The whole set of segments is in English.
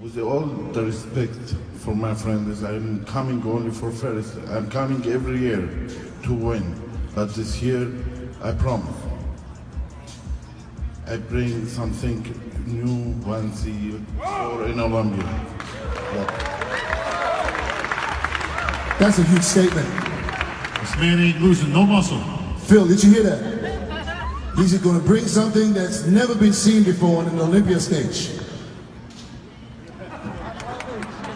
With all the respect for my friends, I'm coming only for first. I'm coming every year to win. But this year, I promise, I bring something new once a year or in Olympia. That's a huge statement. This man ain't losing no muscle. Phil, did you hear that? He's going to bring something that's never been seen before on an Olympia stage.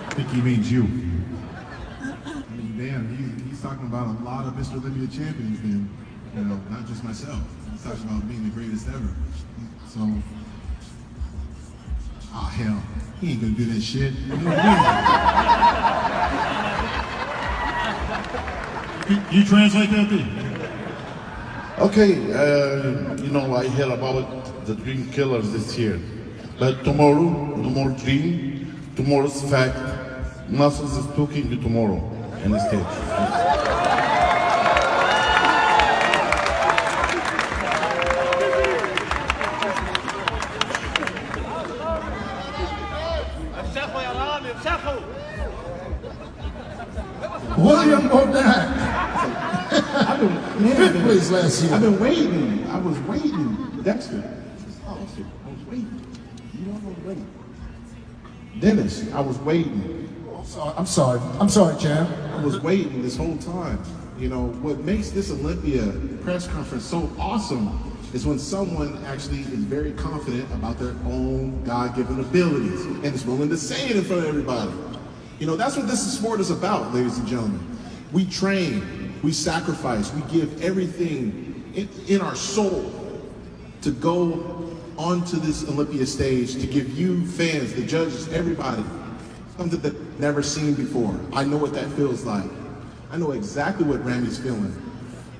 I think he means you. I mean, damn, he's talking about a lot of Mr. Olympia champions then, you know, not just myself. He's talking about being the greatest ever. So, oh hell, he ain't gonna do that shit. You translate that thing? Okay, you know, I heard about the dream killers this year. But tomorrow, no more dream, tomorrow's fact. Muscles is talking tomorrow on the stage. William O'Donnell. Fifth place last year. I've been waiting. I was waiting. Dexter. Oh, shit. I was waiting. You know I was waiting. Dennis, I was waiting. I'm sorry, champ. I was waiting this whole time. You know, what makes this Olympia press conference so awesome is when someone actually is very confident about their own God-given abilities and is willing to say it in front of everybody. You know, that's what this sport is about, ladies and gentlemen. We train, we sacrifice, we give everything in our soul to go onto this Olympia stage to give you fans, the judges, everybody, something that they've never seen before. I know what that feels like. I know exactly what Ramy's feeling.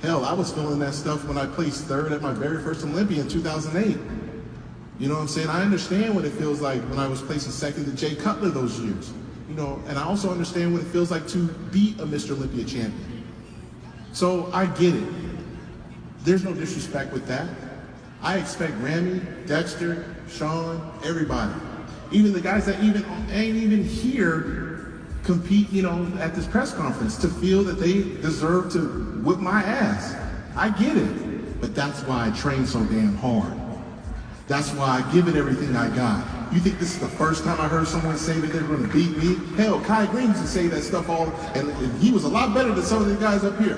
Hell, I was feeling that stuff when I placed third at my very first Olympia in 2008. You know what I'm saying? I understand what it feels like when I was placing second to Jay Cutler those years. You know, and I also understand what it feels like to be a Mr. Olympia champion. So I get it. There's no disrespect with that. I expect Ramy, Dexter, Sean, everybody, even the guys that ain't even here compete, you know, at this press conference, to feel that they deserve to whip my ass. I get it, but that's why I train so damn hard. That's why I give it everything I got. You think this is the first time I heard someone say that they're going to beat me? Hell, Kai Green used to say that stuff and he was a lot better than some of the guys up here.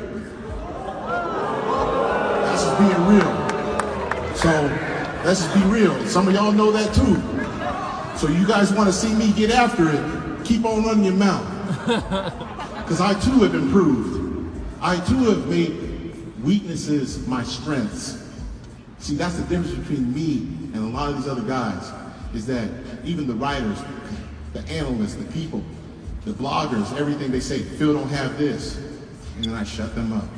That's just being real. So, let's just be real. Some of y'all know that too. So you guys want to see me get after it, keep on running your mouth. Because I too have improved. I too have made weaknesses my strengths. See, that's the difference between me and a lot of these other guys, is that even the writers, the analysts, the people, the bloggers, everything they say, Phil don't have this, and then I shut them up.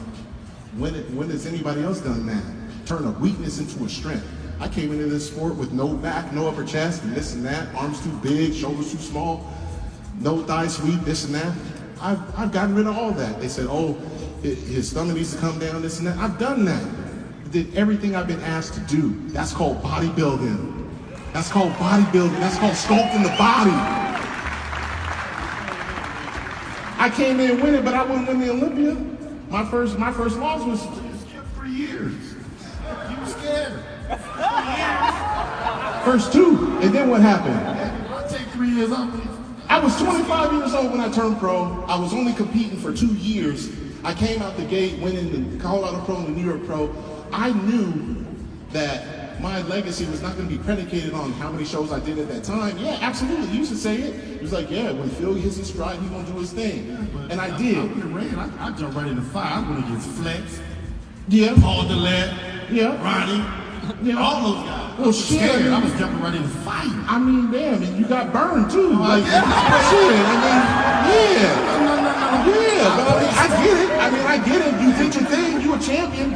When has anybody else done that? Turn a weakness into a strength. I came into this sport with no back, no upper chest, and this and that, arms too big, shoulders too small, no thigh sweep, this and that. I've gotten rid of all that. They said, oh, his stomach needs to come down, this and that. I've done that. Did everything I've been asked to do. That's called bodybuilding. That's called bodybuilding. That's called sculpting the body. I came in winning, but I wouldn't win the Olympia. My first loss was 3 years. You were scared. 3 years. First two, and then what happened? I'll take 3 years off. I was 25 years old when I turned pro. I was only competing for 2 years. I came out the gate, winning the Colorado Pro and the New York Pro. I knew that my legacy was not going to be predicated on how many shows I did at that time. Yeah, absolutely. You used to say it. He was like, yeah, when Phil hits his stride, he's going to do his thing. Yeah, and I did. I jumped right in the fire. I went against Flex. Yeah. Paul DeLette. Yeah. Ronnie. Yeah. All those guys. Well, shit. I was jumping right in the fire. I mean, damn, and you got burned too. Like, shit. I mean, yeah. Yeah, but I mean, I get it. You did your thing. You a champion.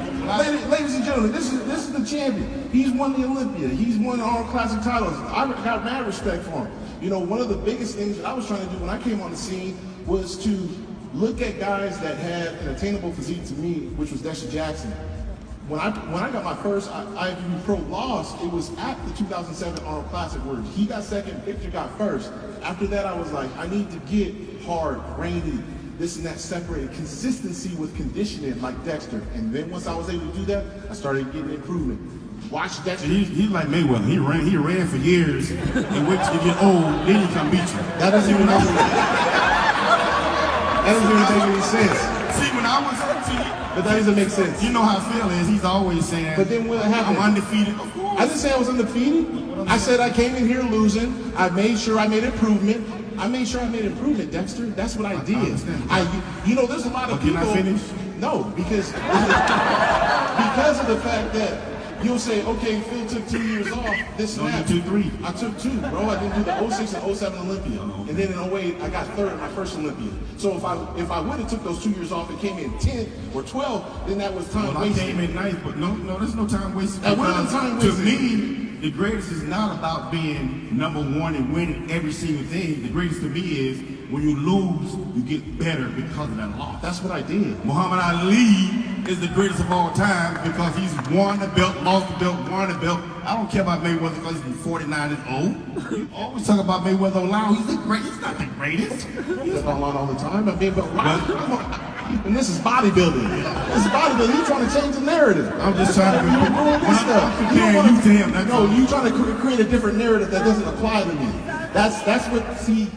Ladies and gentlemen, this is the champion. He's won the Olympia. He's won all classic titles. I got mad respect for him. You know, one of the biggest things that I was trying to do when I came on the scene was to look at guys that had an attainable physique to me, which was Dexter Jackson. when I got my first IFBB Pro loss, it was at the 2007 Arnold Classic where he got second, Victor got first. After that, I was like, I need to get hard, grainy, this and that separated, consistency with conditioning like Dexter. And then once I was able to do that, I started getting improvement. Watch Dexter. He's like Mayweather. He ran for years and wait till you get old, then he come beat you. That doesn't even make any sense. See, when I was But that doesn't make sense. you know how Phil is. He's always saying, But then what happened? I'm undefeated. Of course. I didn't say I was undefeated. I said I came in here losing. I made sure I made improvement. Dexter. That's what I did. You know, there's a lot of people. Can I finish? No, because of the fact that you'll say, okay, Phil took 2 years off. This No, and that. you took 3. I took 2, bro. I didn't do the 06 and 07 Olympia, and then in 08 I got 3rd in my first Olympia. So if I would have took those 2 years off and came in 10th or 12th, then that was time Well, I wasted. came in nice, but no, there's no time wasted. That would have been time To wasted. me, the greatest is not about being #1 and winning every single thing. The greatest to me is when you lose, you get better because of that loss. That's what I did. Muhammad Ali is the greatest of all time because he's won the belt, lost the belt, won the belt. I don't care about Mayweather because he's 49 and old. You always talk about Mayweather online. He's the greatest. He's not the greatest. He's online all the time. I mean, but why? And this is bodybuilding. This is bodybuilding. You're trying to change the narrative. I'm just trying to You're doing this stuff. I'm comparing you to him. That's No, all. you're trying to create a different narrative that doesn't apply to me. That's what, see,